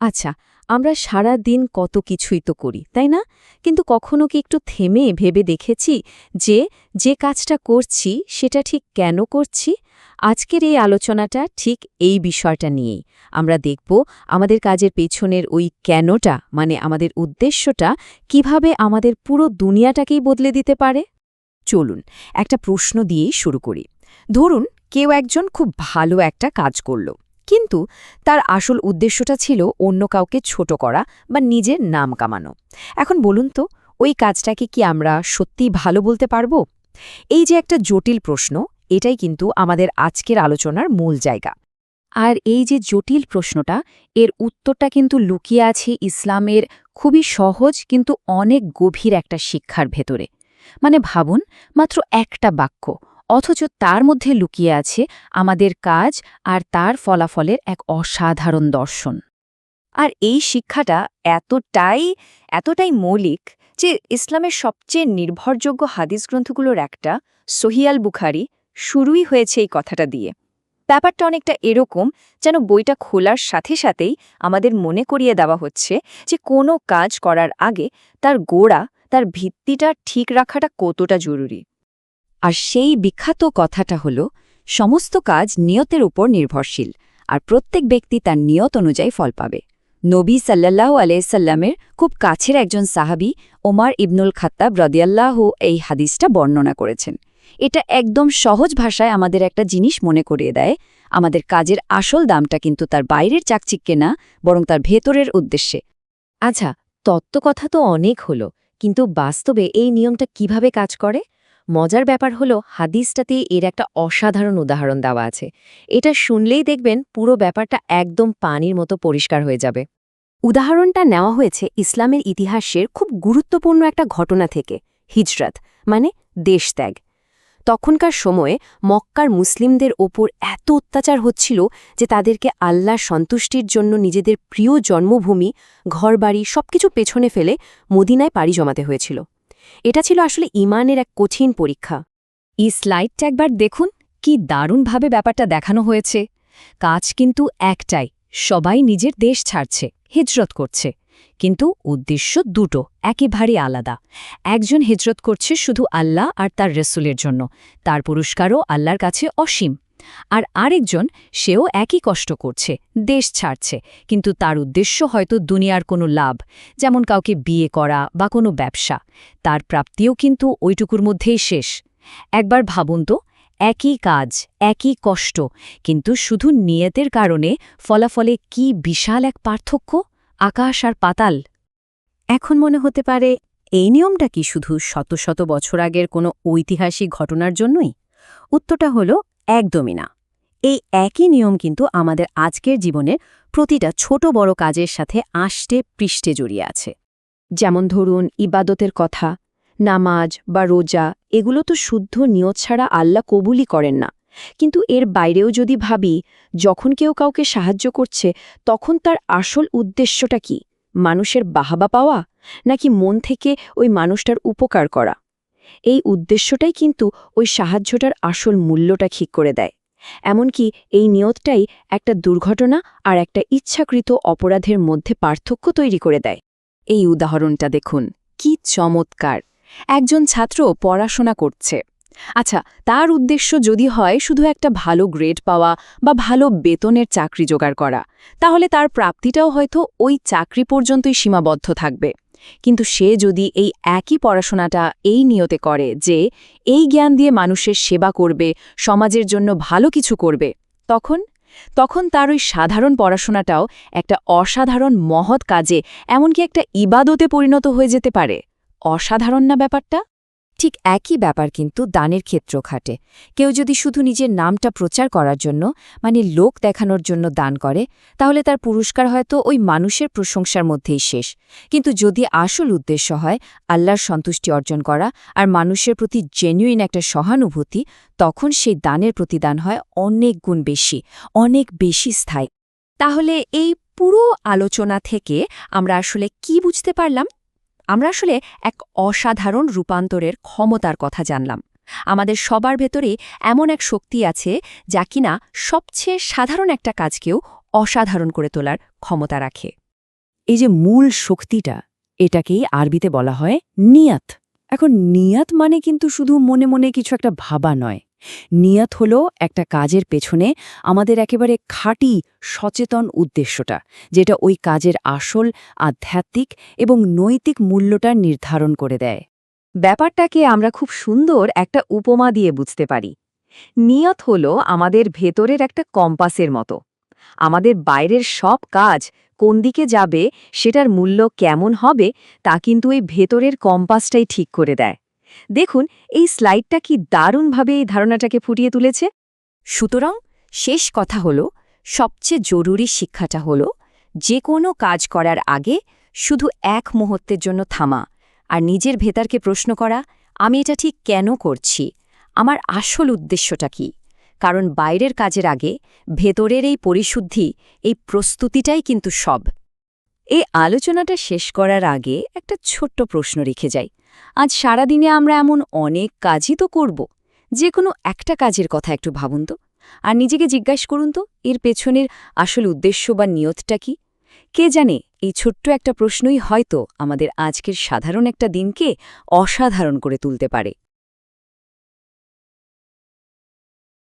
আচ্ছা, আমরা সারা দিন কত কিছুই তো করি, তাই না? কিন্তু কখনো কি একটু থেমে ভেবে দেখেছি যে যে কাজটা করছি সেটা ঠিক কেন করছি? আজকের এই আলোচনাটা ঠিক এই বিষয়টা নিয়েই। আমরা দেখব আমাদের কাজের পেছনের ওই কেনটা, মানে আমাদের উদ্দেশ্যটা কিভাবে আমাদের পুরো দুনিয়াটাকেই বদলে দিতে পারে। চলুন একটা প্রশ্ন দিয়েই শুরু করি। ধরুন কেউ একজন খুব ভালো একটা কাজ করল, কিন্তু তার আসল উদ্দেশ্যটা ছিল অন্য কাউকে ছোট করা বা নিজের নাম কামানো। এখন বলুন তো, ওই কাজটাকে কি আমরা সত্যিই ভালো বলতে পারবো? এই যে একটা জটিল প্রশ্ন, এটাই কিন্তু আমাদের আজকের আলোচনার মূল জায়গা। আর এই যে জটিল প্রশ্নটা, এর উত্তরটা কিন্তু লুকিয়ে আছে ইসলামের খুবই সহজ কিন্তু অনেক গভীর একটা শিক্ষার ভেতরে। মানে ভাবুন, মাত্র একটা বাক্য, অথচ তার মধ্যে লুকিয়ে আছে আমাদের কাজ আর তার ফলাফলের এক অসাধারণ দর্শন। আর এই শিক্ষাটা এতটাই মৌলিক যে ইসলামের সবচেয়ে নির্ভরযোগ্য হাদিস গ্রন্থগুলোর একটা, সহিহ আল বুখারী, শুরুই হয়েছে এই কথাটা দিয়ে। ব্যাপারটা অনেকটা এরকম যেন বইটা খোলার সাথে সাথেই আমাদের মনে করিয়ে দেওয়া হচ্ছে যে কোনো কাজ করার আগে তার গোড়া, তার ভিত্তিটা ঠিক রাখাটা কতটা জরুরি। আর সেই বিখ্যাত কথাটা হল, সমস্ত কাজ নিয়তের উপর নির্ভরশীল, আর প্রত্যেক ব্যক্তি তার নিয়ত অনুযায়ী ফল পাবে। নবী সাল্লাল্লাহু আলাইসাল্লামের খুব কাছের একজন সাহাবী ওমর ইবনুল খাত্তাব রাদিয়াল্লাহু এই হাদিসটা বর্ণনা করেছেন। এটা একদম সহজ ভাষায় আমাদের একটা জিনিস মনে করিয়ে দেয়, আমাদের কাজের আসল দামটা কিন্তু তার বাইরের চাকচিক্যে না, বরং তার ভেতরের উদ্দেশ্যে। আচ্ছা, তত্ত্বকথা তো অনেক হলো, কিন্তু বাস্তবে এই নিয়মটা কিভাবে কাজ করে? মজার ব্যাপার হলো, হাদিসটাতে এর একটা অসাধারণ উদাহরণ দেওয়া আছে। এটা শুনলেই দেখবেন পুরো ব্যাপারটা একদম পানির মতো পরিষ্কার হয়ে যাবে। উদাহরণটা নেওয়া হয়েছে ইসলামের ইতিহাসের খুব গুরুত্বপূর্ণ একটা ঘটনা থেকে, হিজরত, মানে দেশত্যাগ। তখনকার সময়ে মক্কার মুসলিমদের ওপর এত অত্যাচার হচ্ছিল যে তাদেরকে আল্লাহর সন্তুষ্টির জন্য নিজেদের প্রিয় জন্মভূমি, ঘরবাড়ি সবকিছু পেছনে ফেলে মদিনায় পাড়ি জমাতে হয়েছিল। এটা ছিল আসলে ঈমানের এক কঠিন পরীক্ষা। এই স্লাইডটা একবার দেখুন, কি দারুণভাবে ব্যাপারটা দেখানো হয়েছে। কাজ কিন্তু একটাই, সবাই নিজের দেশ ছাড়ছে, হিজরত করছে। কিন্তু উদ্দেশ্য দুটো, একেবারে আলাদা। একজন হিজরত করছে শুধু আল্লাহ আর তার রসুলের জন্য, তার পুরস্কারও আল্লাহর কাছে অসীম। আর আরেকজন, সেও একই কষ্ট করছে, দেশ ছাড়ছে, কিন্তু তার উদ্দেশ্য হয়তো দুনিয়ার কোনো লাভ, যেমন কাউকে বিয়ে করা বা কোনো ব্যবসা। তার প্রাপ্তিও কিন্তু ওইটুকুর মধ্যেই শেষ। একবার ভাবুন তো, একই কাজ, একই কষ্ট, কিন্তু শুধু নিয়তের কারণে ফলাফলে কি বিশাল এক পার্থক্য, আকাশ আর পাতাল। এখন মনে হতে পারে, এই নিয়মটা কি শুধু শত শত বছর আগের কোনো ঐতিহাসিক ঘটনার জন্যই? উত্তরটা হলো, একদমই না। এই একই নিয়ম কিন্তু আমাদের আজকের জীবনের প্রতিটা ছোট বড় কাজের সাথে আষ্টে পৃষ্ঠে জড়িয়ে আছে। যেমন ধরুন ইবাদতের কথা, নামাজ বা রোজা, এগুলো তো শুদ্ধ নিয়ত ছাড়া আল্লাহ কবুলই করেন না। কিন্তু এর বাইরেও যদি ভাবি, যখন কেউ কাউকে সাহায্য করছে, তখন তার আসল উদ্দেশ্যটা কি? মানুষের বাহাবা পাওয়া, নাকি মন থেকে ওই মানুষটার উপকার করা? এই উদ্দেশ্যটাই কিন্তু ওই সাহায্যটার আসল মূল্যটা ঠিক করে দেয়। এমনকি এই নিয়তটাই একটা দুর্ঘটনা আর একটা ইচ্ছাকৃত অপরাধের মধ্যে পার্থক্য তৈরি করে দেয়। এই উদাহরণটা দেখুন, কি চমৎকার। একজন ছাত্র পড়াশোনা করছে। আচ্ছা, তার উদ্দেশ্য যদি হয় শুধু একটা ভালো গ্রেড পাওয়া বা ভালো বেতনের চাকরি জোগাড় করা, তাহলে তার প্রাপ্তিটাও হয়তো ওই চাকরি পর্যন্তই সীমাবদ্ধ থাকবে। কিন্তু সে যদি এই একই পড়াশোনাটা এই নিয়তে করে যে এই জ্ঞান দিয়ে মানুষের সেবা করবে, সমাজের জন্য ভালো কিছু করবে, তখন তার ওই সাধারণ পড়াশোনাটাও একটা অসাধারণ মহৎ কাজে, এমনকি একটা ইবাদতে পরিণত হয়ে যেতে পারে। অসাধারণ না ব্যাপারটা? ঠিক একই ব্যাপার কিন্তু দানের ক্ষেত্র খাটে। কেউ যদি শুধু নিজের নামটা প্রচার করার জন্য, মানে লোক দেখানোর জন্য দান করে, তাহলে তার পুরস্কার হয়তো ওই মানুষের প্রশংসার মধ্যেই শেষ। কিন্তু যদি আসল উদ্দেশ্য হয় আল্লাহর সন্তুষ্টি অর্জন করা আর মানুষের প্রতি জেনুইন একটা সহানুভূতি, তখন সেই দানের প্রতিদান হয় অনেক গুণ বেশি, অনেক বেশি স্থায়ী। তাহলে এই পুরো আলোচনা থেকে আমরা আসলে কি বুঝতে পারলাম? আমরা আসলে এক অসাধারণ রূপান্তরের ক্ষমতার কথা জানলাম। আমাদের সবার ভেতরেই এমন এক শক্তি আছে যা কিনা সবচেয়ে সাধারণ একটা কাজকেও অসাধারণ করে তোলার ক্ষমতা রাখে। এই যে মূল শক্তিটা, এটাকেই আরবিতে বলা হয় নিয়াত। এখন নিয়াত মানে কিন্তু শুধু মনে মনে কিছু একটা ভাবা নয়। নিয়াত হলো একটা কাজের পেছনে আমাদের একেবারে খাঁটি সচেতন উদ্দেশ্যটা, যেটা ওই কাজের আসল আধ্যাত্মিক এবং নৈতিক মূল্যটা নির্ধারণ করে দেয়। ব্যাপারটাকে আমরা খুব সুন্দর একটা উপমা দিয়ে বুঝতে পারি। নিয়ত হলো আমাদের ভেতরের একটা কম্পাসের মতো। আমাদের বাইরের সব কাজ কোন দিকে যাবে, সেটার মূল্য কেমন হবে, তা কিন্তু এই ভেতরের কম্পাসটাই ঠিক করে দেয়। দেখুন, এই স্লাইডটা কি দারুণভাবে এই ধারণাটাকে ফুটিয়ে তুলেছে। সুতরাং শেষ কথা হলো, সবচেয়ে জরুরি শিক্ষাটা হলো, যে কোনো কাজ করার আগে শুধু এক মুহূর্তের জন্য থামা আর নিজের ভেতরকে প্রশ্ন করা, আমি এটা ঠিক কেন করছি, আমার আসল উদ্দেশ্যটা কি। কারণ বাইরের কাজের আগে ভেতরের এই পরিশুদ্ধি, এই প্রস্তুতিটাই কিন্তু সব। এই আলোচনাটা শেষ করার আগে একটা ছোট্ট প্রশ্ন রেখে যাই। আজ সারাদিনে আমরা এমন অনেক কাজই তো করব, যে কোনো একটা কাজের কথা একটু ভাবুন তো, আর নিজেকে জিজ্ঞাসা করুন তো, এর পেছনের আসল উদ্দেশ্য বা নিয়তটা কি। কে জানে, এই ছোট্ট একটা প্রশ্নই হয়তো আমাদের আজকের সাধারণ একটা দিনকে অসাধারণ করে তুলতে পারে।